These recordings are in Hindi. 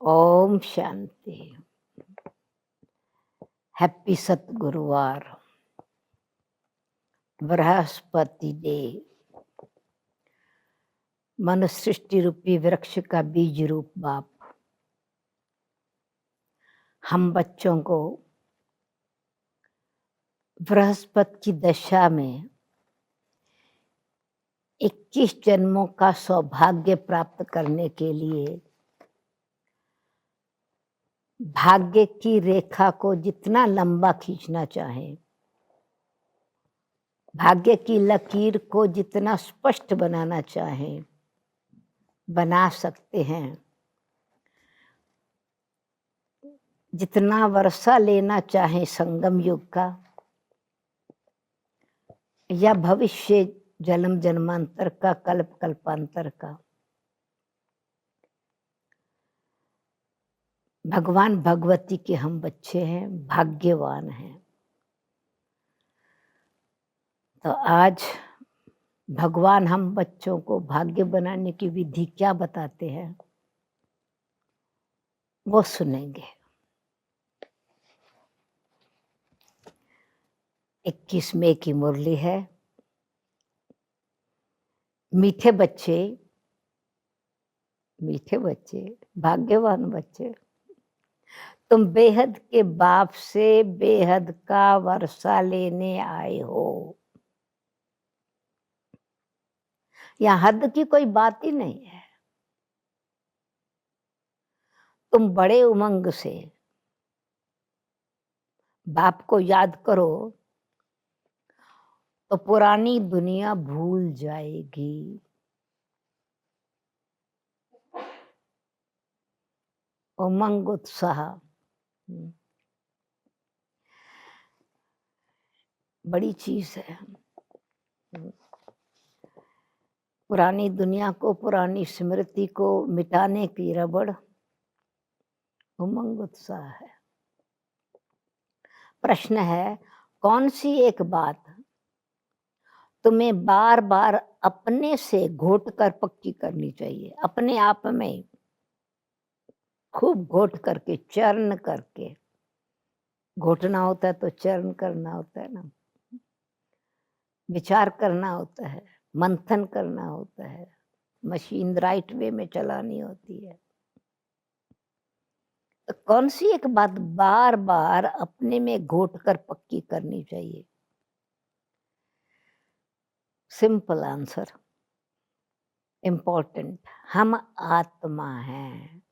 ओम शांति। हैप्पी सतगुरुवार, बृहस्पति डे। मनुसृष्टि रूपी वृक्ष का बीज रूप बाप हम बच्चों को बृहस्पति की दशा में 21 जन्मों का सौभाग्य प्राप्त करने के लिए भाग्य की रेखा को जितना लंबा खींचना चाहे, भाग्य की लकीर को जितना स्पष्ट बनाना चाहे बना सकते हैं। जितना वर्षा लेना चाहे संगम युग का या भविष्य जन्म जन्मांतर का, कल्प कल्पांतर का, भगवान भगवती के हम बच्चे हैं, भाग्यवान हैं। तो आज भगवान हम बच्चों को भाग्य बनाने की विधि क्या बताते हैं वो सुनेंगे। 21 मई की मुरली है। मीठे बच्चे, मीठे बच्चे, भाग्यवान बच्चे, तुम बेहद के बाप से बेहद का वर्षा लेने आए हो। यहाँ हद की कोई बात ही नहीं है। तुम बड़े उमंग से बाप को याद करो तो पुरानी दुनिया भूल जाएगी। उमंग उत्साह बड़ी चीज है। पुरानी दुनिया को, पुरानी स्मृति को मिटाने की रबड़ उमंग उत्साह है। प्रश्न है, कौन सी एक बात तुम्हें बार बार अपने से घोट कर पक्की करनी चाहिए? अपने आप में खूब घोट करके, चरण करके। घोटना होता है तो चरण करना होता है ना, विचार करना होता है, मंथन करना होता है, मशीन राइट वे में चलानी होती है। तो कौन सी एक बात बार बार अपने में घोट कर पक्की करनी चाहिए? सिंपल आंसर, इम्पोर्टेंट, हम आत्मा हैं।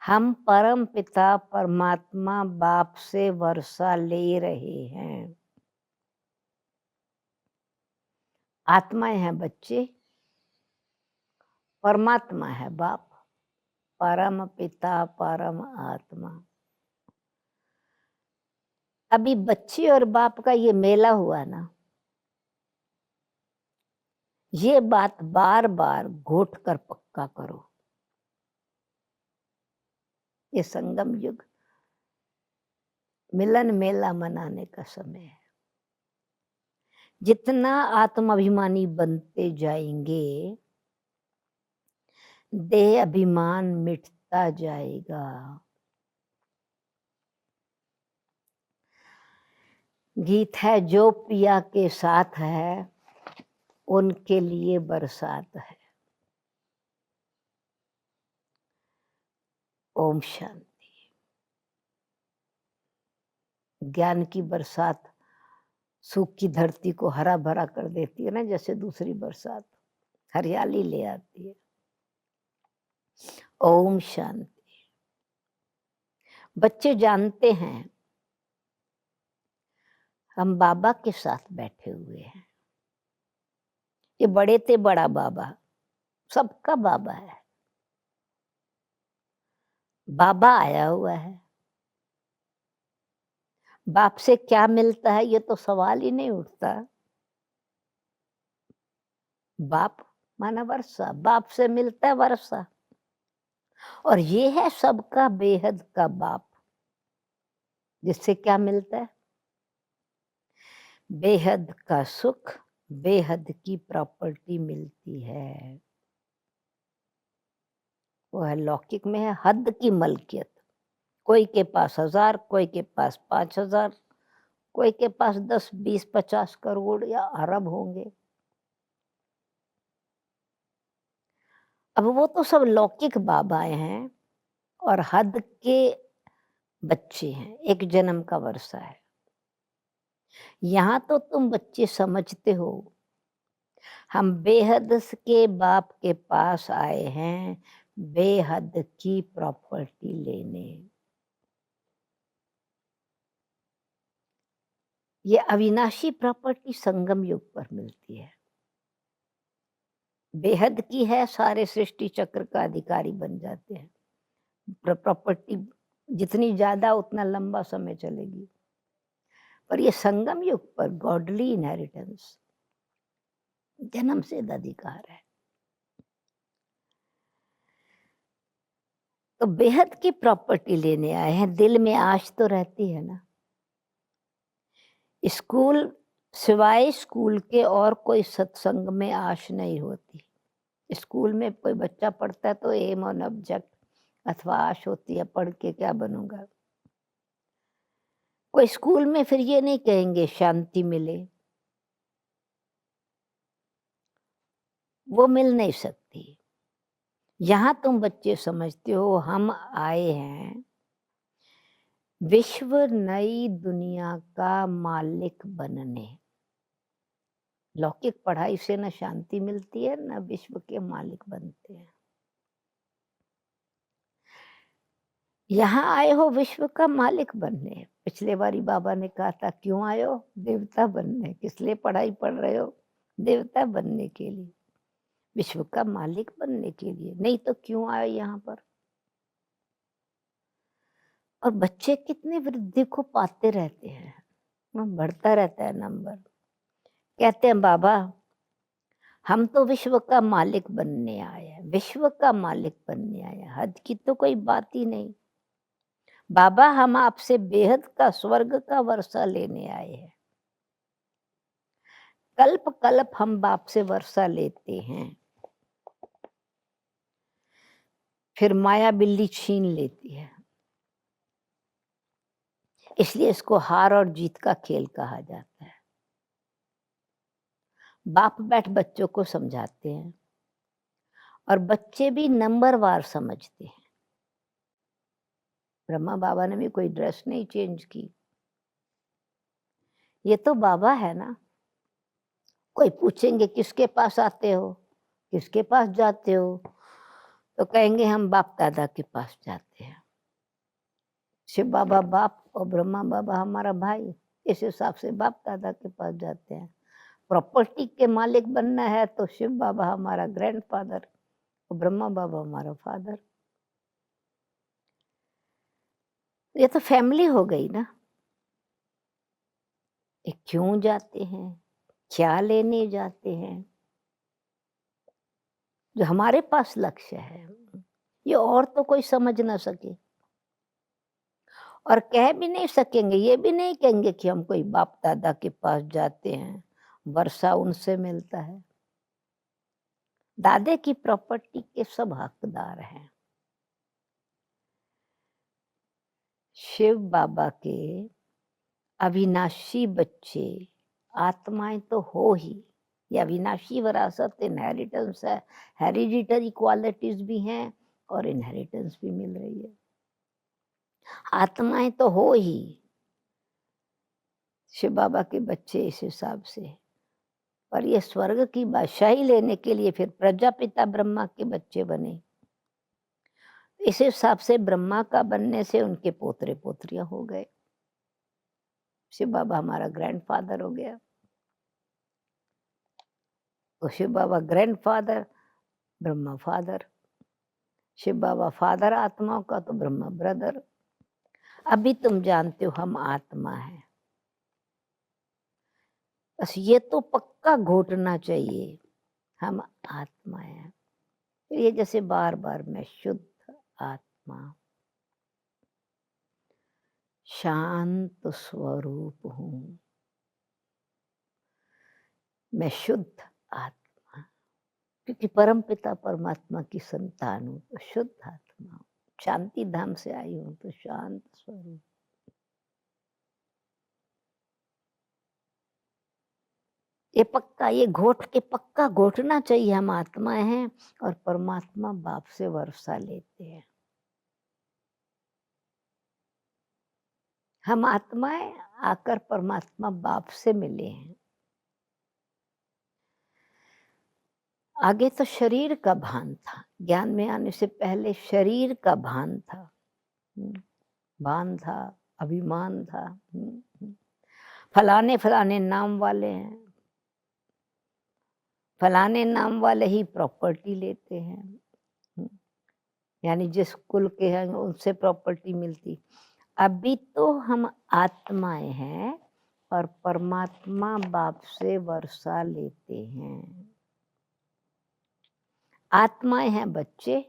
हम परम पिता परमात्मा बाप से वर्षा ले रहे हैं। आत्माएं हैं बच्चे, परमात्मा है बाप, परम पिता परम आत्मा। अभी बच्चे और बाप का ये मेला हुआ ना, ये बात बार बार घोट कर पक्का करो। ये संगम युग मिलन मेला मनाने का समय है। जितना आत्माभिमानी बनते जाएंगे, देह अभिमान मिटता जाएगा। गीत है, जो पिया के साथ है उनके लिए बरसात है। ओम शांति। ज्ञान की बरसात सूख की धरती को हरा भरा कर देती है ना, जैसे दूसरी बरसात हरियाली ले आती है। ओम शांति। बच्चे जानते हैं हम बाबा के साथ बैठे हुए हैं। ये बड़े थे बड़ा बाबा, सबका बाबा है। बाबा आया हुआ है। बाप से क्या मिलता है ये तो सवाल ही नहीं उठता। बाप माना वर्षा, बाप से मिलता है वर्षा। और ये है सबका बेहद का बाप, जिससे क्या मिलता है? बेहद का सुख, बेहद की प्रॉपर्टी मिलती है। वो है लौकिक में है हद की मलकियत। कोई के पास 1000, कोई के पास 5000, कोई के पास 10, 20, 50 करोड़ या अरब होंगे। अब वो तो सब लौकिक बाबाएँ हैं और हद के बच्चे हैं, एक जन्म का वर्षा है। यहाँ तो तुम बच्चे समझते हो, हम बेहद के बाप के पास आए हैं, बेहद की प्रॉपर्टी लेने। ये अविनाशी प्रॉपर्टी संगम युग पर मिलती है। बेहद की है, सारे सृष्टि चक्र का अधिकारी बन जाते हैं। प्रॉपर्टी जितनी ज्यादा उतना लंबा समय चलेगी। पर ये संगम युग पर गॉडली इनहेरिटेंस जन्म सिद्ध अधिकार है। तो बेहद की प्रॉपर्टी लेने आए हैं। दिल में आश तो रहती है ना। स्कूल सिवाय स्कूल के और कोई सत्संग में आश नहीं होती। स्कूल में कोई बच्चा पढ़ता है तो एम और ऑब्जेक्ट अथवा आश होती है, पढ़ के क्या बनूंगा। कोई स्कूल में फिर ये नहीं कहेंगे शांति मिले, वो मिल नहीं सकती। यहां तुम बच्चे समझते हो हम आए हैं विश्व नई दुनिया का मालिक बनने। लौकिक पढ़ाई से न शांति मिलती है न विश्व के मालिक बनते हैं। यहाँ आए हो विश्व का मालिक बनने। पिछले बारी बाबा ने कहा था क्यों आए हो, देवता बनने। किस लिए पढ़ाई पढ़ रहे हो, देवता बनने के लिए, विश्व का मालिक बनने के लिए, नहीं तो क्यों आए यहाँ पर। और बच्चे कितने वृद्धि को पाते रहते हैं, बढ़ता रहता है नंबर। कहते हैं बाबा हम तो विश्व का मालिक बनने आए हैं, विश्व का मालिक बनने आए हैं, हद की तो कोई बात ही नहीं। बाबा हम आपसे बेहद का स्वर्ग का वर्षा लेने आए हैं। कल्प कल्प हम बाप से वर्षा लेते हैं, फिर माया बिल्ली छीन लेती है। इसलिए इसको हार और जीत का खेल कहा जाता है। बाप बैठ बच्चों को समझाते हैं और बच्चे भी नंबरवार समझते हैं। ब्रह्मा बाबा ने भी कोई ड्रेस नहीं चेंज की, ये तो बाबा है ना। कोई पूछेंगे किसके पास आते हो, किसके पास जाते हो, तो कहेंगे हम बाप दादा के पास जाते हैं। शिव बाबा बाप और ब्रह्मा बाबा हमारा भाई, इस हिसाब से बाप दादा के पास जाते हैं। प्रॉपर्टी के मालिक बनना है तो शिव बाबा हमारा ग्रैंडफादर और ब्रह्मा बाबा हमारा फादर। ये तो फैमिली हो गई ना। ये क्यों जाते हैं, क्या लेने जाते हैं, जो हमारे पास लक्ष्य है ये और तो कोई समझ ना सके। और कह भी नहीं सकेंगे, ये भी नहीं कहेंगे कि हम कोई बाप दादा के पास जाते हैं, वर्षा उनसे मिलता है। दादे की प्रॉपर्टी के सब हकदार हैं। शिव बाबा के अविनाशी बच्चे आत्माएं तो हो ही। ये अविनाशी विरासत इनहेरिटेंस है, हेरिडिटरी क्वालिटीज भी हैं और इनहेरिटेंस भी मिल रही है। आत्माएं तो हो ही शिव बाबा के बच्चे इस हिसाब से। पर ये स्वर्ग की बादशाही लेने के लिए फिर प्रजापिता ब्रह्मा के बच्चे बने। इस हिसाब से ब्रह्मा का बनने से उनके पोतरे पोतरियां हो गए। शिव बाबा हमारा ग्रैंडफादर हो गया, तो शिव बाबा ग्रैंडफादर, ब्रह्मा फादर। शिव बाबा फादर आत्माओं का, तो ब्रह्मा ब्रदर। अभी तुम जानते हो हम आत्मा है, बस ये तो पक्का घोटना चाहिए हम आत्मा है। फिर ये जैसे बार बार मैं शुद्ध आत्मा, शांत स्वरूप हूं, मैं शुद्ध आत्मा। क्योंकि परम पिता परमात्मा की संतान हूँ तो शुद्ध आत्मा हूँ, शांति धाम से आई हूँ तो शांत स्वरूप। ये पक्का, ये घोट के पक्का घोटना चाहिए, हम आत्माएं हैं और परमात्मा बाप से वर्षा लेते हैं। हम आत्माएं आकर परमात्मा बाप से मिले हैं। आगे तो शरीर का भान था, ज्ञान में आने से पहले शरीर का भान था, भान था, अभिमान था। फलाने फलाने नाम वाले हैं, फलाने नाम वाले ही प्रॉपर्टी लेते हैं, यानी जिस कुल के हैं उनसे प्रॉपर्टी मिलती। अभी तो हम आत्माएं हैं और परमात्मा बाप से वर्षा लेते हैं। आत्माएं हैं बच्चे,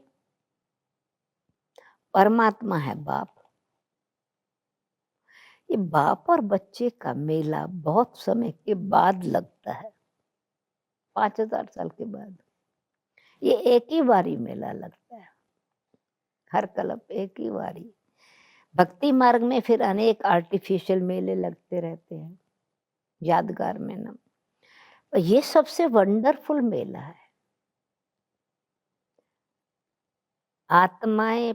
परमात्मा है बाप। ये बाप और बच्चे का मेला बहुत समय के बाद लगता है, 5000 साल के बाद। ये एक ही बारी मेला लगता है, हर कल्प एक ही बारी। भक्ति मार्ग में फिर अनेक आर्टिफिशियल मेले लगते रहते हैं, यादगार में ना। ये सबसे वंडरफुल मेला है। आत्माएं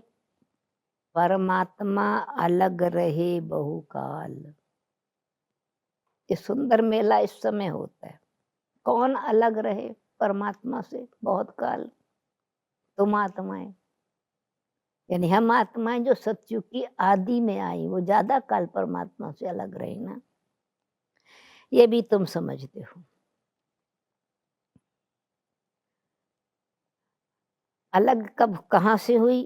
परमात्मा अलग रहे बहुकाल, ये सुंदर मेला इस समय होता है। कौन अलग रहे परमात्मा से बहुत काल? तुम आत्माएं, यानी हम आत्माएं जो सतयुग की आदि में आई, वो ज्यादा काल परमात्मा से अलग रही ना, ये भी तुम समझते हो। अलग कब कहाँ से हुई,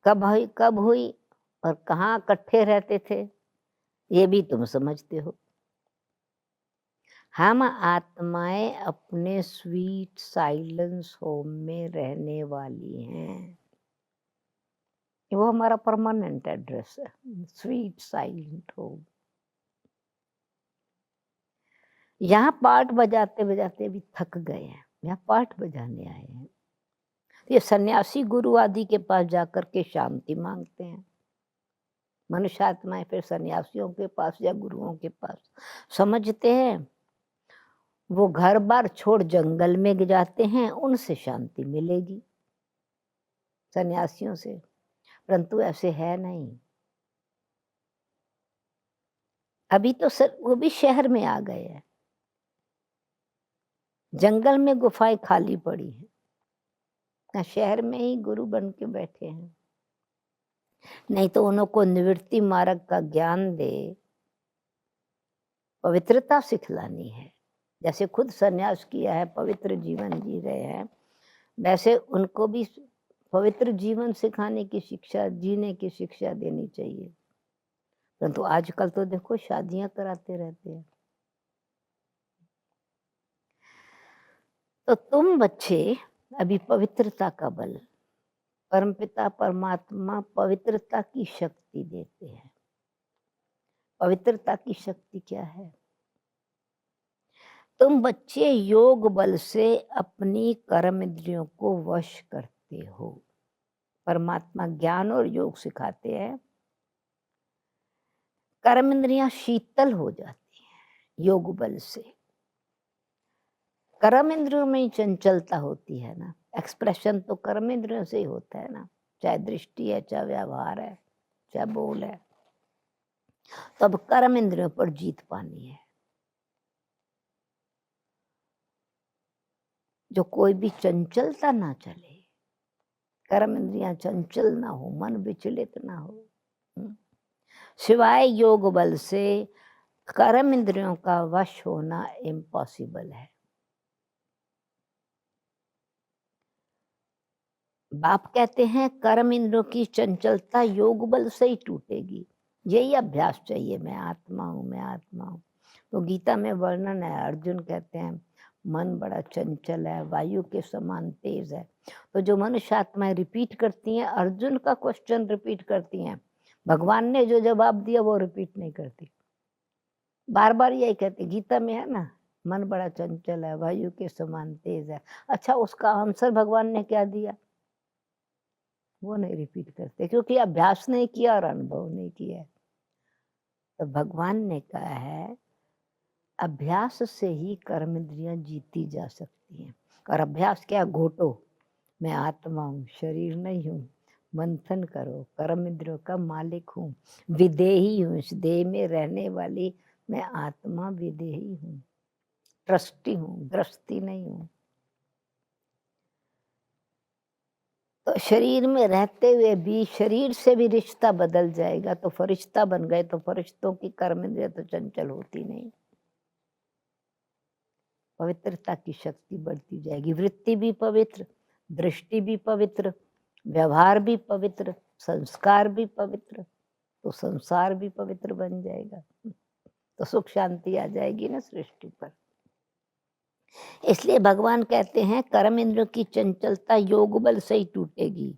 कब हुई और कहाँ इकट्ठे रहते थे, ये भी तुम समझते हो। हम आत्माएं अपने स्वीट साइलेंस होम में रहने वाली हैं। वो हमारा परमानेंट एड्रेस है, स्वीट साइलेंट होम। यहाँ पाठ बजाते बजाते भी थक गए हैं, यहाँ पाठ बजाने आए हैं। ये सन्यासी गुरु आदि के पास जाकर के शांति मांगते हैं। मनुष्य आत्माएं फिर सन्यासियों के पास या गुरुओं के पास, समझते हैं वो घर बार छोड़ जंगल में जाते हैं, उनसे शांति मिलेगी सन्यासियों से, परंतु ऐसे है नहीं। अभी तो सर वो भी शहर में आ गए हैं, जंगल में गुफाएं खाली पड़ी हैं, शहर में ही गुरु बन के बैठे हैं। नहीं तो उनको निवृत्ति मार्ग का ज्ञान दे, पवित्रता सिखलानी है। जैसे खुद सन्यास किया है, पवित्र जीवन जी रहे हैं, वैसे उनको भी पवित्र जीवन सिखाने की शिक्षा, जीने की शिक्षा देनी चाहिए। परंतु आजकल तो देखो शादियां कराते रहते हैं। तो तुम बच्चे अभी पवित्रता का बल, परमपिता परमात्मा पवित्रता की शक्ति देते हैं। पवित्रता की शक्ति क्या है? तुम बच्चे योग बल से अपनी कर्म इंद्रियों को वश करते हो। परमात्मा ज्ञान और योग सिखाते हैं, कर्म इंद्रियां शीतल हो जाती हैं योग बल से। कर्म इंद्रियों में ही चंचलता होती है ना, एक्सप्रेशन तो कर्म इंद्रियों से ही होता है ना, चाहे दृष्टि है, चाहे व्यवहार है, चाहे बोल है। तो अब कर्म इंद्रियों पर जीत पानी है। जो कोई भी चंचलता ना चले, कर्म इंद्रियां चंचल ना हो, मन विचलित ना हो, सिवाय योग बल से कर्म इंद्रियों का वश होना इम्पॉसिबल है। बाप कहते हैं कर्म इंद्रियों की चंचलता योग बल से ही टूटेगी। यही अभ्यास चाहिए, मैं आत्मा हूँ, मैं आत्मा हूँ। तो गीता में वर्णन है, अर्जुन कहते हैं मन बड़ा चंचल है, वायु के समान तेज है। तो जो मनुष्य आत्माएं रिपीट करती हैं, अर्जुन का क्वेश्चन रिपीट करती हैं, भगवान ने जो जवाब दिया वो रिपीट नहीं करती, बार बार यही कहते। गीता में है ना, मन बड़ा चंचल है, वायु के समान तेज है। अच्छा, उसका आंसर भगवान ने क्या दिया? वो नहीं रिपीट करते, क्योंकि अभ्यास नहीं किया और अनुभव नहीं किया। तो भगवान ने कहा है अभ्यास से ही कर्म इंद्रियां जीती जा सकती हैं। और अभ्यास क्या? घोटो, मैं आत्मा हूँ, शरीर नहीं हूँ, मंथन करो, कर्म इंद्रियों का मालिक हूँ, विदेही हूँ, इस देह में रहने वाली मैं आत्मा विदेही हूँ, ट्रस्टी हूँ, ग्रस्ती नहीं हूँ। तो शरीर में रहते हुए भी शरीर से भी रिश्ता बदल जाएगा, तो फरिश्ता बन गए, तो फरिश्तों की कर्म इंद्रियां तो चंचल होती नहीं। पवित्रता की शक्ति बढ़ती जाएगी, वृत्ति भी पवित्र, दृष्टि भी पवित्र, व्यवहार भी पवित्र, संस्कार भी पवित्र, तो संसार भी पवित्र बन जाएगा। तो सुख शांति आ जाएगी ना सृष्टि पर। इसलिए भगवान कहते हैं कर्म इंद्रियों की चंचलता योग बल से ही टूटेगी।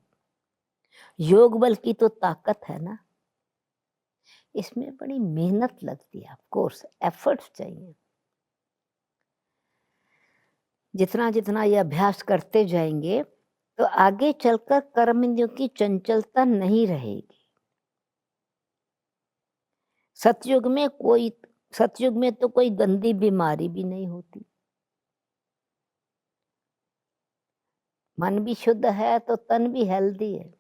योग बल की तो ताकत है ना, इसमें बड़ी मेहनत लगती है, ऑफ कोर्स एफर्ट्स चाहिए। जितना जितना ये अभ्यास करते जाएंगे तो आगे चलकर कर्म इंद्रियों की चंचलता नहीं रहेगी। सतयुग में तो कोई गंदी बीमारी भी नहीं होती। मन भी शुद्ध है तो तन भी हेल्दी है।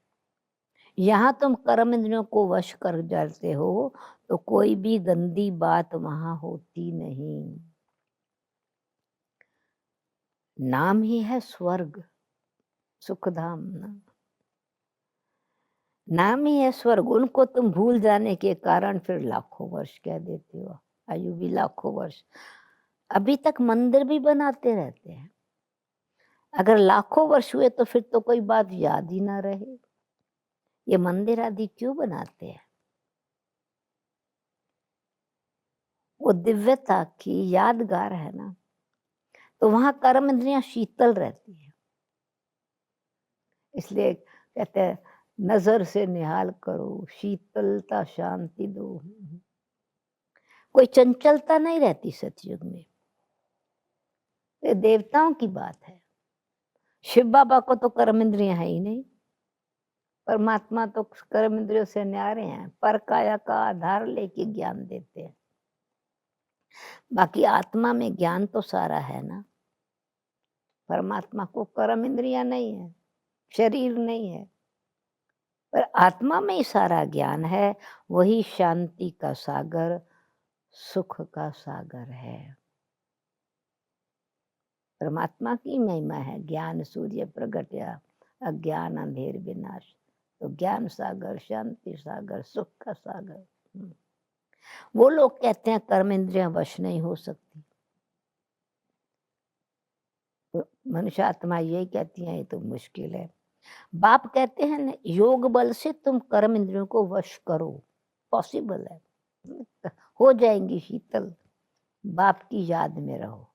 यहाँ तुम कर्म इंद्रियों को वश कर जाते हो तो कोई भी गंदी बात वहां होती नहीं। नाम ही है स्वर्ग, सुखधाम ना, नाम ही है स्वर्ग। उनको तुम भूल जाने के कारण फिर लाखों वर्ष कह देते हो, आयु भी लाखों वर्ष। अभी तक मंदिर भी बनाते रहते हैं, अगर लाखों वर्ष हुए तो फिर तो कोई बात याद ही ना रहे। ये मंदिर आदि क्यों बनाते हैं? वो दिव्यता की यादगार है ना, तो वहां कर्म इंद्रियां शीतल रहती है। इसलिए कहते हैं नजर से निहाल करो, शीतलता शांति दो। कोई चंचलता नहीं रहती सतयुग में। ये देवताओं की बात है। शिव बाबा को तो कर्म इंद्रियां है ही नहीं। परमात्मा तो कर्म इंद्रियों से न्यारे हैं, पर काया का आधार लेके ज्ञान देते हैं। बाकी आत्मा में ज्ञान तो सारा है ना। परमात्मा को कर्म इंद्रियां नहीं है, शरीर नहीं है, पर आत्मा में ही सारा ज्ञान है। वही शांति का सागर, सुख का सागर है। परमात्मा की महिमा है ज्ञान सूर्य प्रगटया, अज्ञान अंधेर विनाश। तो ज्ञान सागर, शांति सागर, सुख का सागर। वो लोग कहते हैं कर्म इंद्रियां वश नहीं हो सकती, तो मनुष्य आत्मा यही कहती है ये तो मुश्किल है। बाप कहते हैं न, योग बल से तुम कर्म इंद्रियों को वश करो, पॉसिबल है, हो जाएंगी शीतल। बाप की याद में रहो,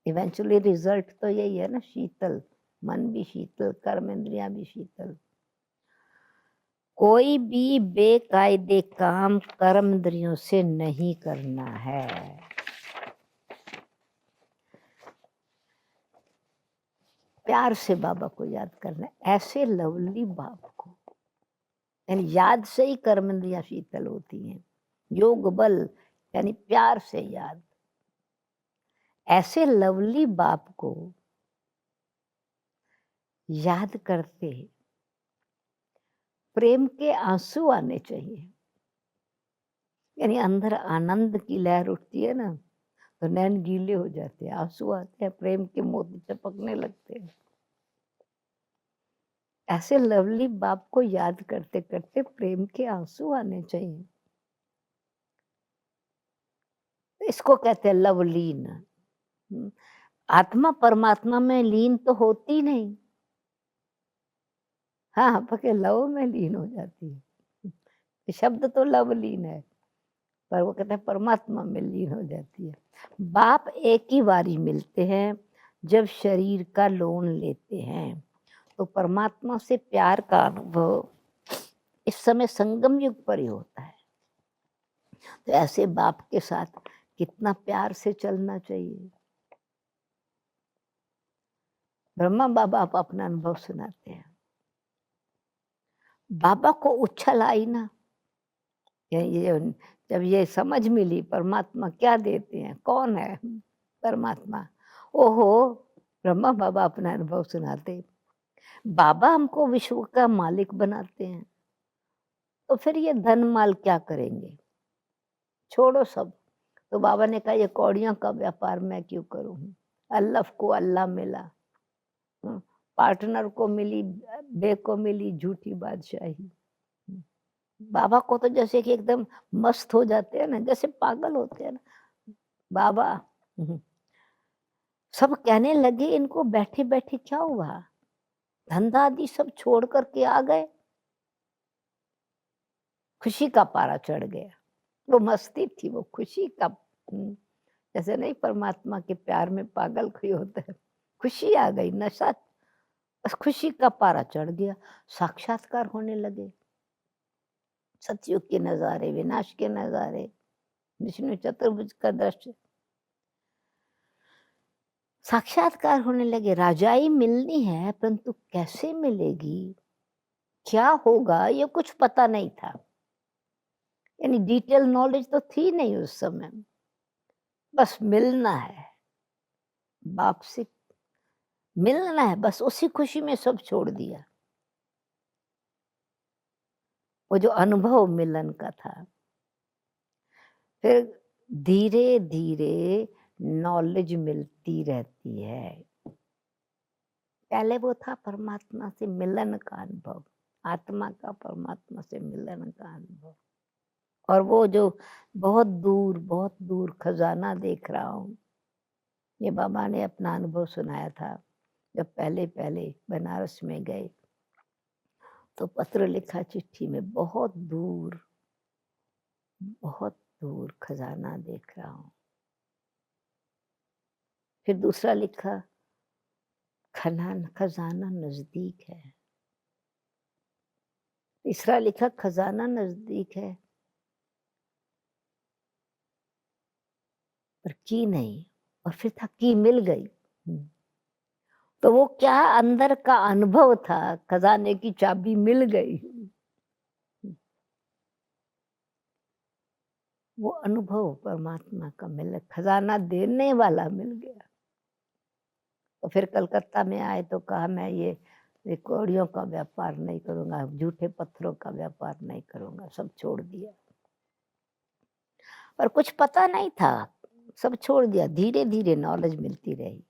इवेंचुअली रिजल्ट तो यही है ना, शीतल मन भी शीतल, कर्म इंद्रियां भी शीतल। कोई भी बेकायदे काम कर्म इंद्रियों से नहीं करना है। प्यार से बाबा को याद करना, ऐसे लवली बाप को, यानी याद से ही कर्म इंद्रियां शीतल होती हैं। योग बल यानी प्यार से याद। ऐसे लवली बाप को याद करते प्रेम के आंसू आने चाहिए। यानी अंदर आनंद की लहर उठती है ना, तो नैन गीले हो जाते हैं, आंसू आते हैं, प्रेम के मोती टपकने लगते हैं। ऐसे लवली बाप को याद करते करते प्रेम के आंसू आने चाहिए। इसको कहते हैं लवलीन। आत्मा परमात्मा में लीन तो होती नहीं, हाँ पके लव में लीन हो जाती है। शब्द तो लवलीन है, पर वो कहते हैं परमात्मा में लीन हो जाती है। बाप एक ही बारी मिलते हैं जब शरीर का लोन लेते हैं, तो परमात्मा से प्यार का अनुभव इस समय संगम युग पर ही होता है। तो ऐसे बाप के साथ कितना प्यार से चलना चाहिए। ब्रह्मा बाबा आप अपना अनुभव सुनाते हैं। बाबा को उछल आई ना, ये जब ये समझ मिली परमात्मा क्या देते हैं, कौन है परमात्मा। ओहो, ब्रह्मा बाबा अपना अनुभव सुनाते। बाबा हमको विश्व का मालिक बनाते हैं, तो फिर ये धन माल क्या करेंगे, छोड़ो सब। तो बाबा ने कहा ये कौड़ियों का व्यापार मैं क्यों करूं, अल्लाह को अल्लाह मिला, पार्टनर को मिली, बे को मिली झूठी बादशाही। बाबा को तो जैसे कि एकदम मस्त हो जाते हैं ना, जैसे पागल होते हैं ना बाबा। सब कहने लगे इनको बैठे बैठे क्या हुआ, धंधा आदि सब छोड़ करके आ गए। खुशी का पारा चढ़ गया, वो मस्ती थी, वो खुशी का। जैसे नहीं परमात्मा के प्यार में पागल कोई होता है, खुशी आ गई, नशा, बस खुशी का पारा चढ़ गया। साक्षात्कार होने लगे, सतयुग के नजारे, विनाश के नजारे, विष्णु चतुर्भुज का दृश्य, साक्षात्कार होने लगे। राजाई मिलनी है, परंतु कैसे मिलेगी, क्या होगा, ये कुछ पता नहीं था। यानी डिटेल नॉलेज तो थी नहीं उस समय, बस मिलना है, बाप से मिलना है, बस उसी खुशी में सब छोड़ दिया। वो जो अनुभव मिलन का था, फिर धीरे धीरे नॉलेज मिलती रहती है। पहले वो था परमात्मा से मिलन का अनुभव, आत्मा का परमात्मा से मिलन का अनुभव। और वो जो बहुत दूर खजाना देख रहा हूँ, ये बाबा ने अपना अनुभव सुनाया था। जब पहले पहले बनारस में गए तो पत्र लिखा चिट्ठी में, बहुत दूर खजाना देख रहा हूँ। फिर दूसरा लिखा, खजाना नजदीक है। तीसरा लिखा, खजाना नजदीक है पर की नहीं। और फिर था की मिल गई। तो वो क्या अंदर का अनुभव था, खजाने की चाबी मिल गई, वो अनुभव परमात्मा का मिल, खजाना देने वाला मिल गया। तो फिर कलकत्ता में आए तो कहा मैं ये कौड़ियों का व्यापार नहीं करूंगा, झूठे पत्थरों का व्यापार नहीं करूंगा, सब छोड़ दिया। पर कुछ पता नहीं था, सब छोड़ दिया। धीरे धीरे नॉलेज मिलती रही।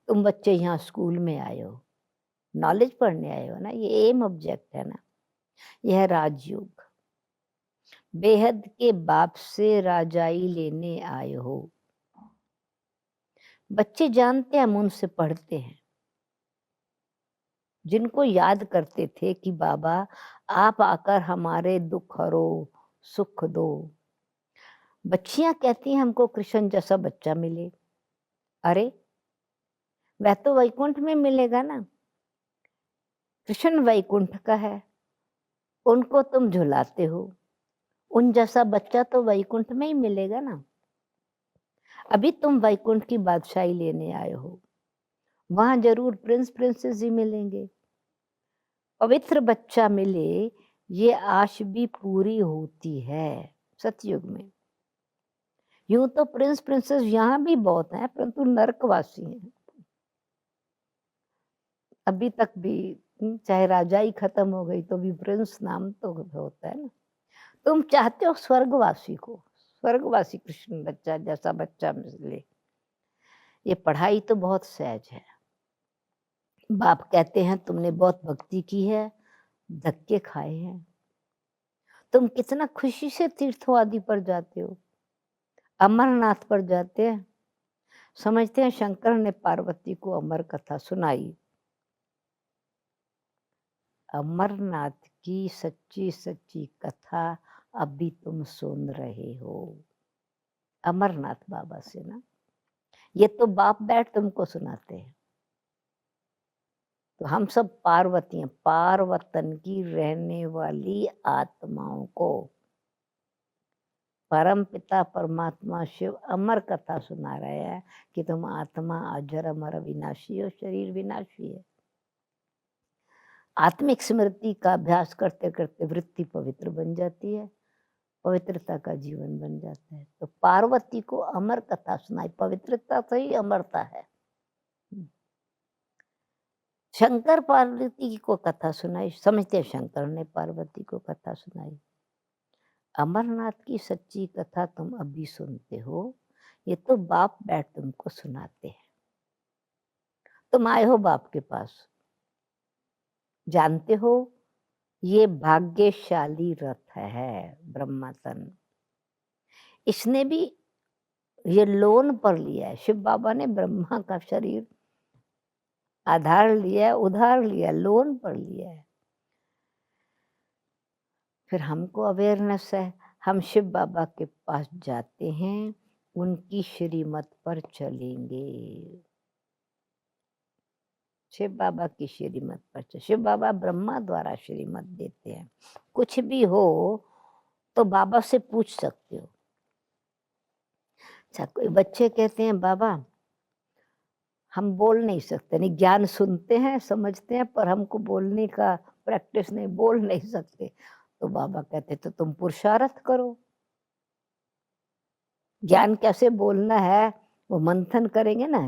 तुम बच्चे यहाँ स्कूल में आए हो, नॉलेज पढ़ने आए हो ना, ये एम ऑब्जेक्ट है ना। यह राजयोग, बेहद के बाप से राजाई लेने आए हो। बच्चे जानते हैं, हम उनसे पढ़ते हैं, जिनको याद करते थे कि बाबा आप आकर हमारे दुख हरो, सुख दो। बच्चियां कहती हैं हमको कृष्ण जैसा बच्चा मिले। अरे वह तो वैकुंठ में मिलेगा ना, कृष्ण वैकुंठ का है, उनको तुम झुलाते हो, उन जैसा बच्चा तो वैकुंठ में ही मिलेगा ना। अभी तुम वैकुंठ की बादशाही लेने आए हो, वहां जरूर प्रिंस प्रिंसेस ही मिलेंगे। पवित्र बच्चा मिले, ये आश भी पूरी होती है सतयुग में। यूं तो प्रिंस प्रिंसेस यहाँ भी बहुत हैं, परंतु नरकवासी हैं अभी तक भी। चाहे राजाई खत्म हो गई तो भी प्रिंस नाम तो होता है ना। तुम चाहते हो स्वर्गवासी को, स्वर्गवासी कृष्ण बच्चा जैसा बच्चा मिले। ये पढ़ाई तो बहुत सहज है। बाप कहते हैं तुमने बहुत भक्ति की है, धक्के खाए हैं। तुम कितना खुशी से तीर्थों आदि पर जाते हो, अमरनाथ पर जाते हैं, समझते हैं शंकर ने पार्वती को अमर कथा सुनाई। अमरनाथ की सच्ची सच्ची कथा अभी तुम सुन रहे हो, अमरनाथ बाबा से ना। ये तो बाप बैठ तुमको सुनाते हैं। तो हम सब पार्वती हैं, पार्वतन की रहने वाली आत्माओं को परम पिता परमात्मा शिव अमर कथा सुना रहे हैं कि तुम आत्मा अजर अमर विनाशी हो, शरीर विनाशी है। आत्मिक स्मृति का अभ्यास करते करते वृत्ति पवित्र बन जाती है, पवित्रता का जीवन बन जाता है। तो पार्वती को अमर कथा सुनाई, पवित्रता से ही अमरता है। शंकर पार्वती को कथा सुनाई, समझते शंकर ने पार्वती को कथा सुनाई। अमरनाथ की सच्ची कथा तुम अभी सुनते हो, ये तो बाप बैठ तुमको सुनाते हैं। तुम आए हो बाप के पास, जानते हो ये भाग्यशाली रथ है ब्रह्मातन, इसने भी ये लोन पर लिया है। शिव बाबा ने ब्रह्मा का शरीर आधार लिया है, उधार लिया, लोन पर लिया है। फिर हमको अवेयरनेस है, हम शिव बाबा के पास जाते हैं, उनकी श्रीमत पर चलेंगे। शिव बाबा की श्रीमत पर, शिव बाबा ब्रह्मा द्वारा श्रीमत देते हैं। कुछ भी हो तो बाबा से पूछ सकते हो। अच्छा, कोई बच्चे कहते हैं बाबा हम बोल नहीं सकते, नहीं ज्ञान सुनते हैं समझते हैं पर हमको बोलने का प्रैक्टिस नहीं, बोल नहीं सकते। तो बाबा कहते तो तुम पुरुषार्थ करो, ज्ञान कैसे बोलना है वो मंथन करेंगे ना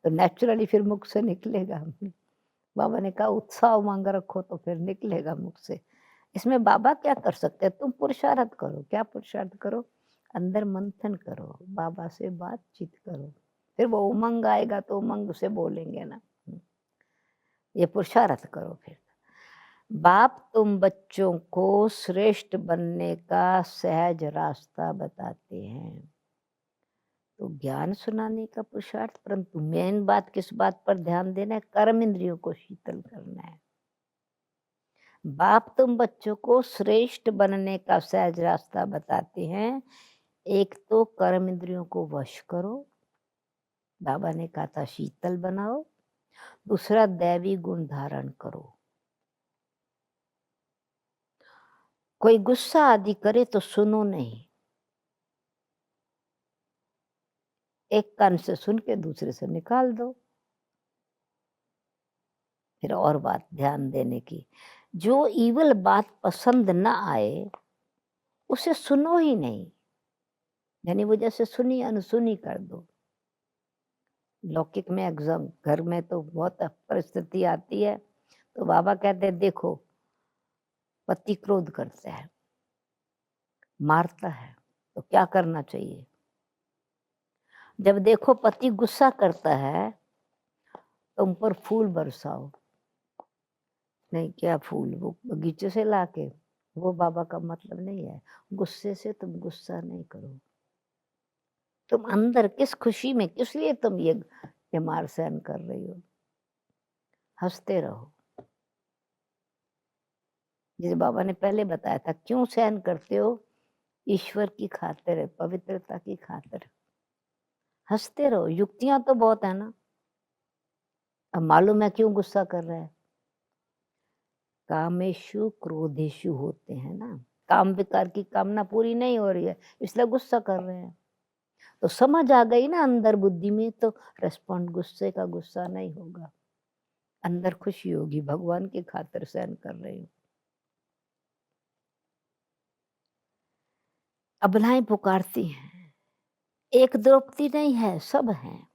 तो नेचुरली फिर मुख से निकलेगा। बाबा ने कहा उत्साह उमंग रखो तो फिर निकलेगा मुख से। इसमें बाबा क्या कर सकते हैं, तुम पुरुषार्थ करो। क्या पुरुषार्थ करो? अंदर मंथन करो, बाबा से बातचीत करो, फिर वो उमंग आएगा तो उमंग से बोलेंगे ना। ये पुरुषार्थ करो। फिर बाप तुम बच्चों को श्रेष्ठ बनने का सहज रास्ता बताते हैं, तो ज्ञान सुनाने का पुरुषार्थ, परंतु मेन बात किस बात पर ध्यान देना है? कर्म इंद्रियों को शीतल करना है। बाप तुम बच्चों को श्रेष्ठ बनने का सहज रास्ता बताते हैं। एक तो कर्म इंद्रियों को वश करो, बाबा ने कहा था शीतल बनाओ। दूसरा दैवी गुण धारण करो। कोई गुस्सा आदि करे तो सुनो नहीं, एक कान से सुन के दूसरे से निकाल दो। फिर और बात ध्यान देने की, जो ईवल बात पसंद ना आए उसे सुनो ही नहीं, यानी वो जैसे सुनी अनसुनी कर दो। लौकिक में एग्जाम घर में तो बहुत परिस्थिति आती है, तो बाबा कहते हैं देखो पति क्रोध करता है, मारता है, तो क्या करना चाहिए? जब देखो पति गुस्सा करता है तो उन पर फूल बरसाओ। नहीं, क्या फूल? वो बगीचे से लाके, वो बाबा का मतलब नहीं है। गुस्से से तुम गुस्सा नहीं करो। तुम अंदर किस खुशी में, किस लिए तुम ये मार सहन कर रही हो? हंसते रहो। जैसे बाबा ने पहले बताया था, क्यों सहन करते हो? ईश्वर की खातिर, पवित्रता की खातिर। हंसते रहो। युक्तियां तो बहुत है ना। अब मालूम है क्यों गुस्सा कर रहा है? कामेशु क्रोधेशु होते हैं ना, काम विकार की कामना पूरी नहीं हो रही है इसलिए गुस्सा कर रहे हैं। तो समझ आ गई ना अंदर बुद्धि में, तो रेस्पॉन्ड गुस्से का गुस्सा नहीं होगा, अंदर खुशी होगी, भगवान की खातिर सहन कर रही हूँ। अबलाएं पुकारती हैं, एक द्रौपदी नहीं है, सब हैं।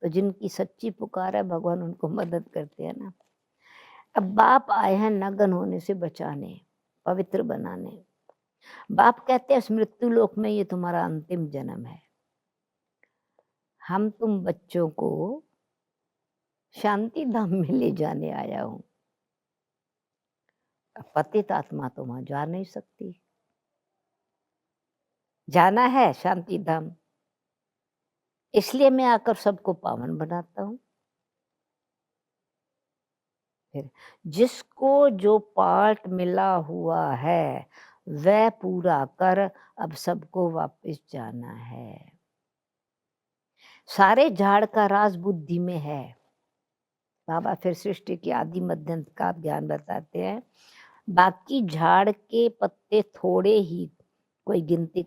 तो जिनकी सच्ची पुकार है भगवान उनको मदद करते हैं ना। अब बाप आए हैं नग्न होने से बचाने, पवित्र बनाने। बाप कहते हैं मृत्यु लोक में ये तुम्हारा अंतिम जन्म है, हम तुम बच्चों को शांति धाम में ले जाने आया हूं। पतित आत्मा तो वहां जा नहीं सकती, जाना है शांति धाम, इसलिए मैं आकर सबको पावन बनाता हूं। फिर जिसको जो पार्ट मिला हुआ है वह पूरा कर, अब सबको वापस जाना है। सारे झाड़ का राज बुद्धि में है। बाबा फिर सृष्टि की आदि मध्य का ज्ञान बताते हैं। बाकी झाड़ के पत्ते थोड़े ही कोई गिनती,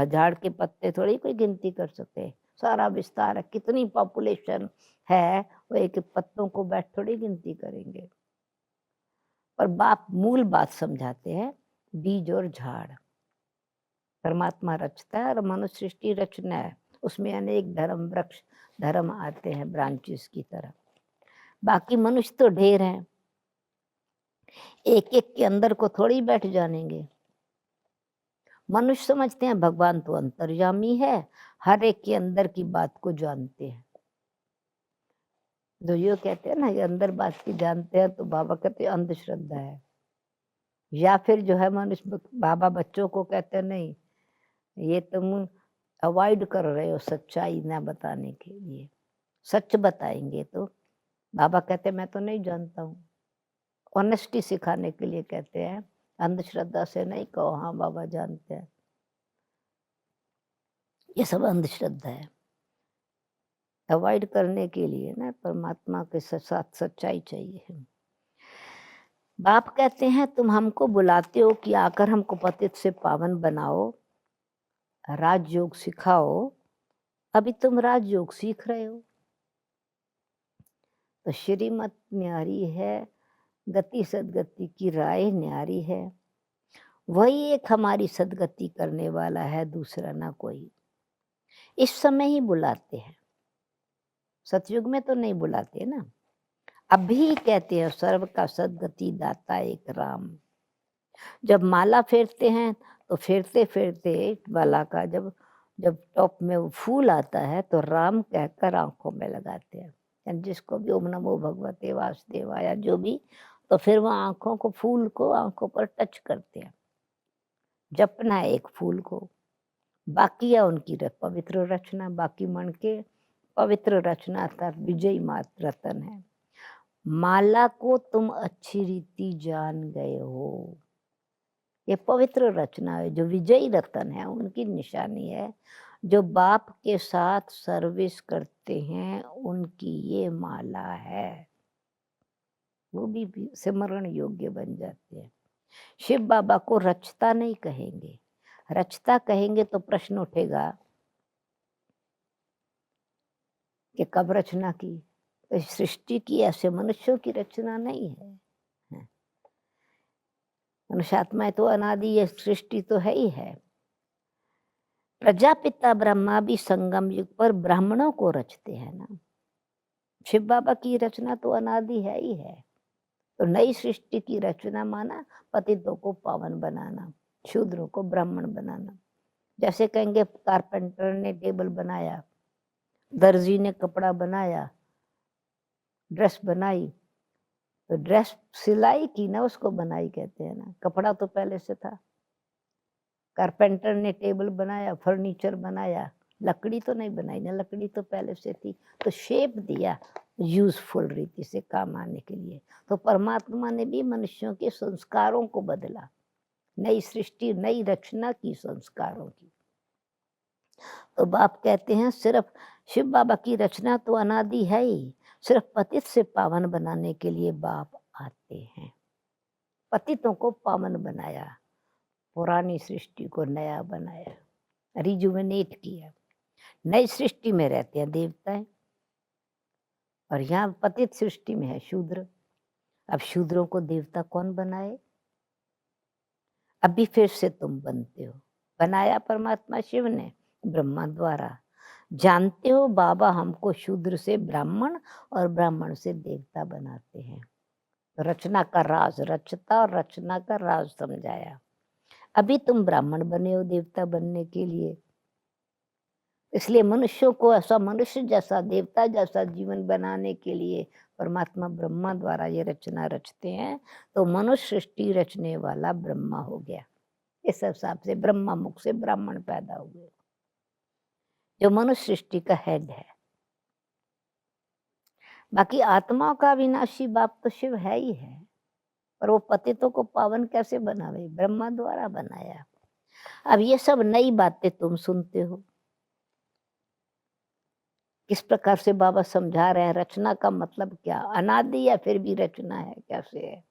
झाड़ के पत्ते थोड़ी कोई गिनती कर सकते, सारा विस्तार है, कितनी पॉपुलेशन है, वो एक पत्तों को बैठ थोड़ी गिनती करेंगे। पर बाप मूल बात समझाते हैं, बीज और झाड़ परमात्मा रचता है और मनुष्य सृष्टि रचना है, उसमें अनेक धर्म वृक्ष धर्म आते हैं ब्रांचेस की तरह। बाकी मनुष्य तो ढेर हैं, एक एक के अंदर को थोड़ी बैठ जानेंगे। मनुष्य समझते हैं भगवान तो अंतर्यामी है, हर एक के अंदर की बात को जानते हैं। जो ये कहते हैं ना ये अंदर बात की जानते हैं, तो बाबा कहते हैं अंधश्रद्धा है। या फिर जो है मनुष्य, बाबा बच्चों को कहते हैं नहीं, ये तुम अवॉइड कर रहे हो सच्चाई ना बताने के लिए, सच बताएंगे तो बाबा कहते मैं तो नहीं जानता हूँ। ऑनेस्टी सिखाने के लिए कहते हैं, अंधश्रद्धा से नहीं कहो हाँ बाबा जानते हैं, ये सब अंधश्रद्धा है। अवॉइड करने के लिए ना परमात्मा के साथ सच्चाई चाहिए। बाप कहते हैं तुम हमको बुलाते हो कि आकर हमको पतित से पावन बनाओ, राजयोग सिखाओ। अभी तुम राजयोग सीख रहे हो, तो श्रीमत न्यारी है, गति सदगति की राय न्यारी है, वही एक हमारी सदगति करने वाला है, दूसरा ना कोई। इस समय ही बुलाते हैं, सतयुग में तो नहीं बुलाते ना। अभी कहते हैं सर्व का सदगति दाता एक राम। जब माला फेरते हैं तो फेरते फेरते माला का जब जब टॉप में वो फूल आता है तो राम कहकर आंखों में लगाते हैं, जिसको भी ओम नमो भगवते वासुदेवाय जो भी, तो फिर वो आंखों को फूल को आंखों पर टच करते हैं, जपना है एक फूल को। बाकी है उनकी पवित्र रचना, बाकी मन के पवित्र रचना था, विजयी मात्र रतन है। माला को तुम अच्छी रीति जान गए हो, ये पवित्र रचना है, जो विजयी रतन है उनकी निशानी है। जो बाप के साथ सर्विस करते हैं उनकी ये माला है, वो भी सिमरण योग्य बन जाते हैं। शिव बाबा को रचता नहीं कहेंगे, रचता कहेंगे तो प्रश्न उठेगा कि कब रचना की, तो सृष्टि की, ऐसे मनुष्यों की रचना नहीं है। मनुष्यात्मा तो अनादि, ये सृष्टि तो है ही है। प्रजापिता ब्रह्मा भी संगम युग पर ब्राह्मणों को रचते हैं ना। शिव बाबा की रचना तो अनादि है ही है, तो नई सृष्टि की रचना माना पतितों को पावन बनाना, शूद्रों को ब्राह्मण बनाना। जैसे कहेंगे कारपेंटर ने टेबल बनाया, दर्जी ने कपड़ा बनाया, ड्रेस बनाई, तो ड्रेस सिलाई की ना, उसको बनाई कहते हैं ना, कपड़ा तो पहले से था। कारपेंटर ने टेबल बनाया, फर्नीचर बनाया, लकड़ी तो नहीं बनाई ना, लकड़ी तो पहले से थी, तो शेप दिया यूजफुल रीति से काम आने के लिए। तो परमात्मा ने भी मनुष्यों के संस्कारों को बदला, नई सृष्टि नई रचना की संस्कारों की। तो बाप कहते हैं सिर्फ शिव बाबा की रचना तो अनादि है ही, सिर्फ पतित से पावन बनाने के लिए बाप आते हैं। पतितों को पावन बनाया, पुरानी सृष्टि को नया बनाया, रिजुविनेट किया। नई सृष्टि में रहते हैं देवताएं, और यहाँ पतित सृष्टि में है शूद्र। अब शूद्रों को देवता कौन बनाए? अभी फिर से तुम बनते हो, बनाया परमात्मा शिव ने ब्रह्मा द्वारा। जानते हो बाबा हमको शूद्र से ब्राह्मण और ब्राह्मण से देवता बनाते हैं। रचना का राज, रचता और रचना का राज समझाया। अभी तुम ब्राह्मण बने हो देवता बनने के लिए, इसलिए मनुष्यों को ऐसा मनुष्य जैसा देवता जैसा जीवन बनाने के लिए परमात्मा ब्रह्मा द्वारा ये रचना रचते हैं। तो मनुष्य सृष्टि रचने वाला ब्रह्मा हो गया, इस हिसाब से ब्रह्मा मुख से ब्राह्मण पैदा हुए, जो मनुष्य सृष्टि का हेड है। बाकी आत्माओं का विनाशी बाप तो शिव है ही है, पर वो पतितों को पावन कैसे बनावे? ब्रह्मा द्वारा बनाया। अब ये सब नई बातें तुम सुनते हो, किस प्रकार से बाबा समझा रहे हैं, रचना का मतलब क्या, अनादि या फिर भी रचना है, कैसे है।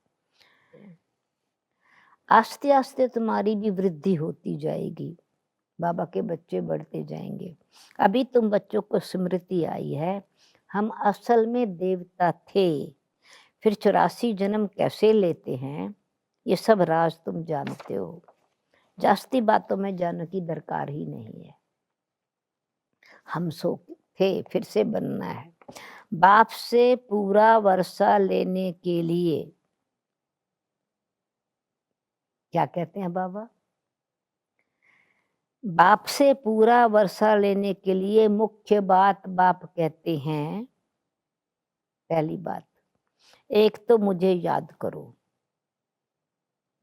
आस्ते आस्ते तुम्हारी भी वृद्धि होती जाएगी, बाबा के बच्चे बढ़ते जाएंगे। अभी तुम बच्चों को स्मृति आई है, हम असल में देवता थे, फिर 84 जन्म कैसे लेते हैं ये सब राज तुम जानते हो। जास्ती बातों में जाने की दरकार ही नहीं है। हम सो थे, फिर से बनना है। बाप से पूरा वर्षा लेने के लिए, क्या कहते हैं बाबा, बाप से पूरा वर्षा लेने के लिए मुख्य बात बाप कहते हैं, पहली बात, एक तो मुझे याद करो,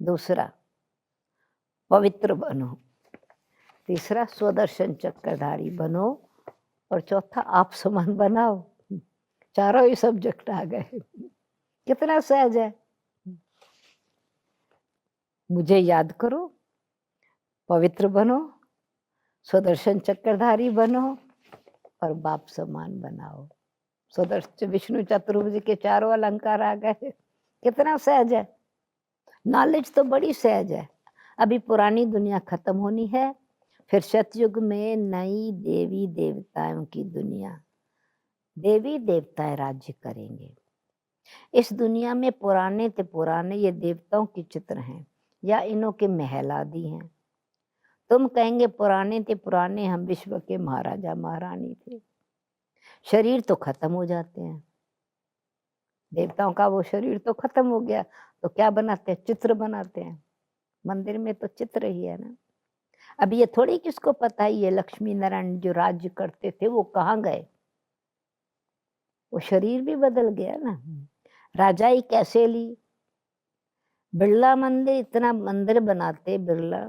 दूसरा पवित्र बनो, तीसरा स्वदर्शन चक्रधारी बनो, और चौथा आप समान बनाओ। चारों ही सब्जेक्ट आ गए। कितना सहज है। मुझे याद करो, पवित्र बनो, स्वदर्शन चक्रधारी बनो, और बाप समान बनाओ। स्वदर्शन विष्णु चतुर्भुज के चारों अलंकार आ गए। कितना सहज है। नॉलेज तो बड़ी सहज है। अभी पुरानी दुनिया खत्म होनी है, फिर सतयुग में नई देवी देवताओं की दुनिया, देवी देवताएं राज्य करेंगे। इस दुनिया में पुराने ते पुराने ये देवताओं के चित्र हैं या इन्हों के महल आदि हैं। तुम कहेंगे पुराने ते पुराने हम विश्व के महाराजा महारानी थे। शरीर तो खत्म हो जाते हैं, देवताओं का वो शरीर तो खत्म हो गया, तो क्या बनाते हैं, चित्र बनाते हैं। मंदिर में तो चित्र ही है ना। अब ये थोड़ी किसको पता है ये लक्ष्मी नारायण जो राज्य करते थे वो कहाँ गए, वो शरीर भी बदल गया ना। राजाई कैसे ली, बिरला मंदिर, इतना मंदिर बनाते बिरला,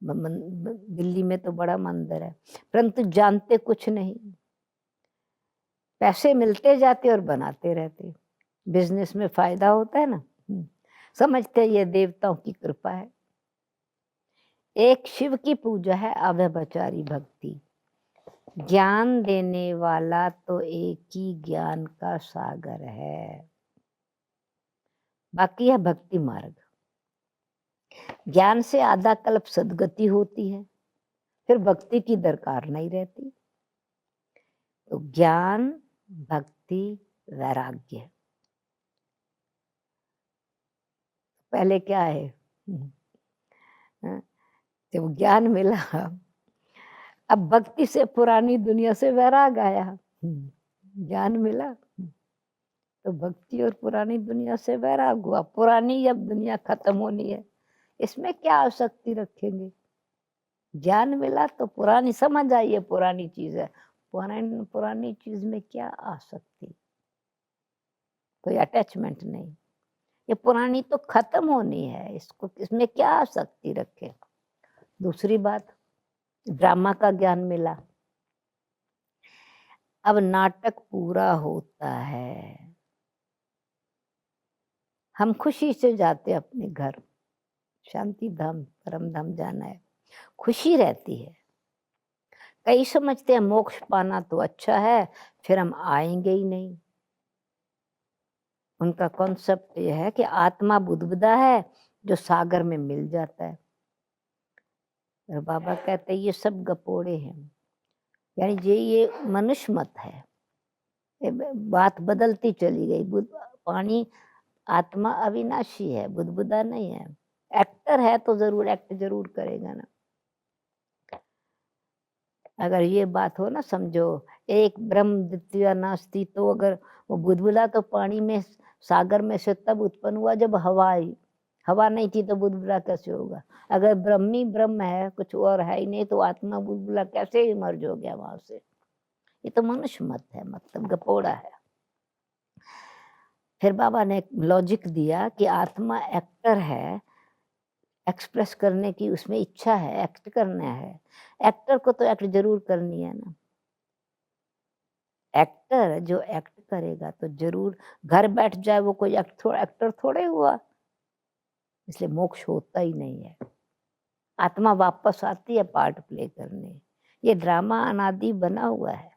दिल्ली में तो बड़ा मंदिर है, परंतु जानते कुछ नहीं, पैसे मिलते जाते और बनाते रहते। बिजनेस में फायदा होता है ना, समझते ये देवताओं की कृपा है। एक शिव की पूजा है अव्यभिचारी भक्ति, ज्ञान देने वाला तो एक ही ज्ञान का सागर है, बाकी है भक्ति मार्ग। ज्ञान से आधा कल्प सदगति होती है, फिर भक्ति की दरकार नहीं रहती। तो ज्ञान, भक्ति, वैराग्य, पहले क्या है, जब ज्ञान मिला, अब भक्ति से पुरानी दुनिया से वैराग आया। ज्ञान मिला तो भक्ति और पुरानी दुनिया से वैराग हुआ। पुरानी अब दुनिया खत्म होनी है, इसमें क्या आसक्ति रखेंगे। ज्ञान मिला तो पुरानी, समझ आई है पुरानी चीज है, पुरानी चीज में क्या आसक्ति, कोई अटैचमेंट नहीं। ये पुरानी तो खत्म होनी है, इसको इसमें क्या आसक्ति रखे। दूसरी बात, ड्रामा का ज्ञान मिला, अब नाटक पूरा होता है, हम खुशी से जाते अपने घर, शांति धाम परम धाम जाना है, खुशी रहती है। कई समझते हैं मोक्ष पाना तो अच्छा है, फिर हम आएंगे ही नहीं। उनका कॉन्सेप्ट यह है कि आत्मा बुदबुदा है जो सागर में मिल जाता है। और बाबा कहते हैं ये सब गपोड़े हैं, यानी ये मनुष्य मत है। बात बदलती चली गई। पानी, आत्मा अविनाशी है, बुदबुदा नहीं है। एक्टर है तो जरूर एक्ट जरूर करेगा ना। अगर ये बात हो ना, समझो एक ब्रह्म द्वितीय नास्ति, तो अगर वो बुदबुदा तो पानी में सागर में से तब उत्पन्न हुआ जब हवा आई, हवा नहीं थी तो बुदबुदा कैसे होगा। अगर ब्रह्मी ब्रह्म है, कुछ और है ही नहीं, तो आत्मा बुदबुदा कैसे इमर्ज हो गया वहां से। ये तो मनुष्य मत है, मतलब गपोड़ा है। फिर बाबा ने एक लॉजिक दिया कि आत्मा एक्टर है, एक्सप्रेस करने की उसमें इच्छा है, एक्ट करना है। एक्टर को तो एक्ट जरूर करनी है ना। एक्टर जो एक्ट करेगा तो जरूर, घर बैठ जाए वो कोई एक्टर थोड़े हुआ। इसलिए मोक्ष होता ही नहीं है। आत्मा वापस आती है पार्ट प्ले करने। ये ड्रामा अनादि बना हुआ है।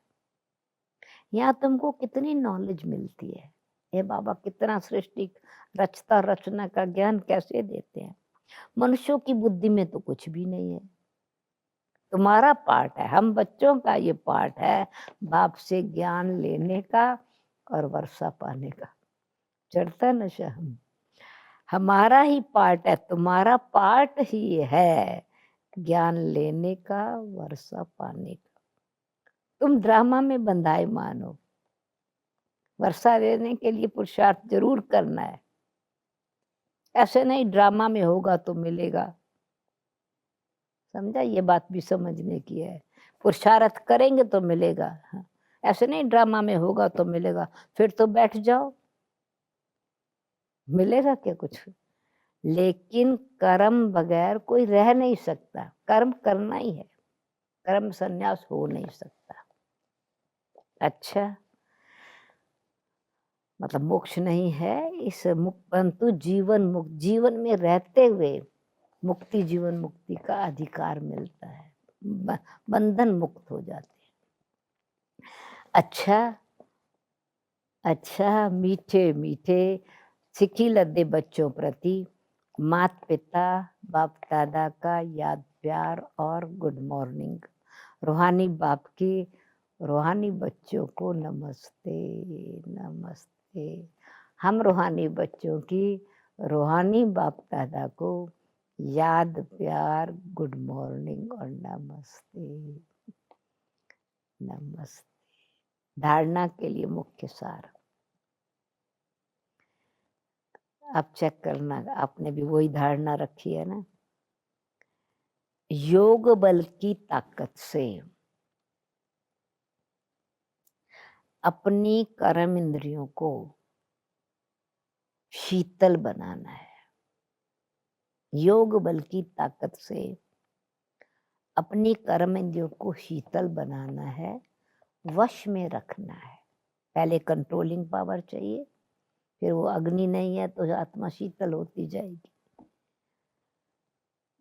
यहाँ तुमको कितनी नॉलेज मिलती है, हे बाबा, कितना सृष्टि रचता रचना का ज्ञान कैसे देते हैं। मनुष्यों की बुद्धि में तो कुछ भी नहीं है। तुम्हारा पार्ट है, हम बच्चों का ये पार्ट है, बाप से ज्ञान लेने का और वर्षा पाने का। चढ़ता नशा हमारा ही पार्ट है, तुम्हारा पार्ट ही है ज्ञान लेने का, वर्षा पाने का। तुम ड्रामा में बंधाए मानो, वर्षा लेने के लिए पुरुषार्थ जरूर करना है। ऐसे नहीं ड्रामा में होगा तो मिलेगा, समझा? ये बात भी समझने की है। पुरुषार्थ करेंगे तो मिलेगा। हाँ। ऐसे नहीं ड्रामा में होगा तो मिलेगा, फिर तो बैठ जाओ, मिलेगा क्या कुछ? लेकिन कर्म बगैर कोई रह नहीं सकता, कर्म करना ही है, कर्म संन्यास हो नहीं सकता। अच्छा, मतलब मोक्ष नहीं है, इस परंतु जीवन मुक्त, जीवन में रहते हुए मुक्ति, जीवन मुक्ति का अधिकार मिलता है, बंधन मुक्त हो जाते हैं। अच्छा अच्छा, मीठे मीठे सिक्की लद्दे बच्चों प्रति मात पिता बाप दादा का याद प्यार और गुड मॉर्निंग। रूहानी बाप की रूहानी बच्चों को नमस्ते नमस्ते। हम रूहानी बच्चों की रूहानी बाप दादा को याद प्यार गुड मॉर्निंग और नमस्ते नमस्ते। धारणा के लिए मुख्य सार आप चेक करना, आपने भी वही धारणा रखी है ना। योग बल की ताकत से अपनी कर्म इंद्रियों को शीतल बनाना है। योग बल की ताकत से अपनी कर्म इंद्रियों को शीतल बनाना है, वश में रखना है। पहले कंट्रोलिंग पावर चाहिए, फिर वो अग्नि नहीं है तो आत्मा शीतल होती जाएगी।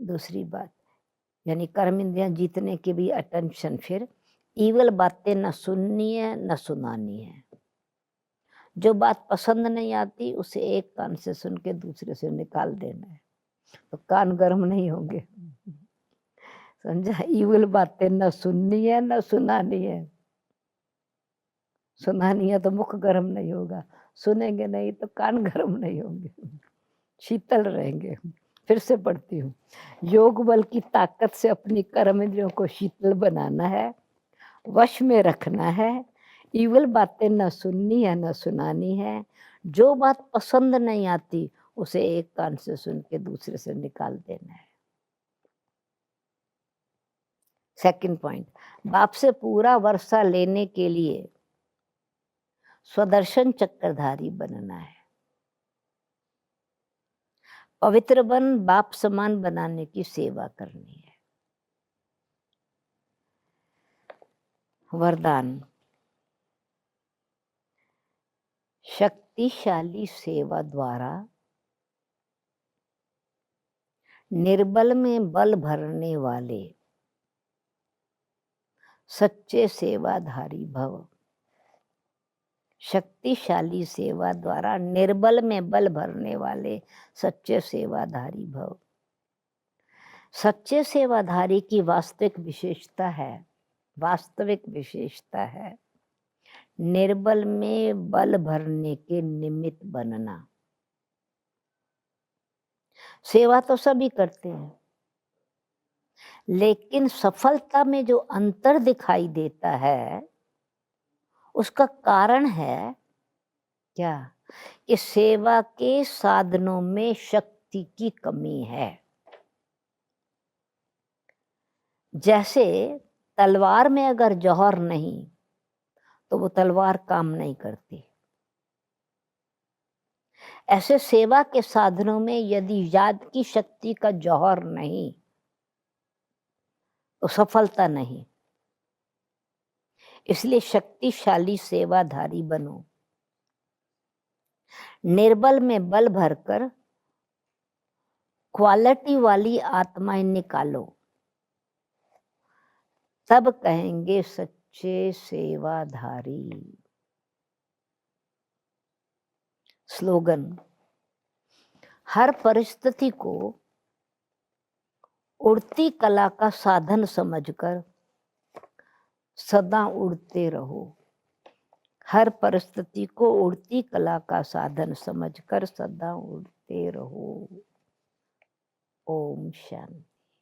दूसरी बात, यानी कर्म इंद्रियां जीतने की भी अटेंशन, फिर ईवल बातें न सुननी है न सुनानी है। जो बात पसंद नहीं आती उसे एक कान से सुन के दूसरे से निकाल देना है, तो कान गर्म नहीं होंगे। समझा? ईवल बातें न सुननी है न सुनानी है। सुनानी है तो मुख गर्म नहीं होगा, सुनेंगे नहीं तो कान गर्म नहीं होंगे, शीतल रहेंगे। फिर से पढ़ती हूँ, योग बल की ताकत से अपनी कर्म इंद्रियों को शीतल बनाना है, वश में रखना है, ईवल बातें न सुननी है न सुनानी है। जो बात पसंद नहीं आती उसे एक कान से सुन के दूसरे से निकाल देना है। सेकंड पॉइंट, बाप से पूरा वर्षा लेने के लिए स्वदर्शन चक्रधारी बनना है। पवित्र बन बाप समान बनाने की सेवा करनी है। वरदान, शक्तिशाली सेवा द्वारा निर्बल में बल भरने वाले सच्चे सेवाधारी भव। शक्तिशाली सेवा द्वारा निर्बल में बल भरने वाले सच्चे सेवाधारी भव। सच्चे सेवाधारी की वास्तविक विशेषता है निर्बल में बल भरने के निमित्त बनना। सेवा तो सभी करते हैं, लेकिन सफलता में जो अंतर दिखाई देता है उसका कारण है क्या? कि सेवा के साधनों में शक्ति की कमी है। जैसे तलवार में अगर जौहर नहीं तो वो तलवार काम नहीं करती। ऐसे सेवा के साधनों में यदि याद की शक्ति का जौहर नहीं तो सफलता नहीं। इसलिए शक्तिशाली सेवाधारी बनो, निर्बल में बल भरकर क्वालिटी वाली आत्माएं निकालो, तब कहेंगे सच्चे सेवाधारी। स्लोगन, हर परिस्थिति को उड़ती कला का साधन समझकर सदा उड़ते रहो। हर परिस्थिति को उड़ती कला का साधन समझकर सदा उड़ते रहो। ओम शांति।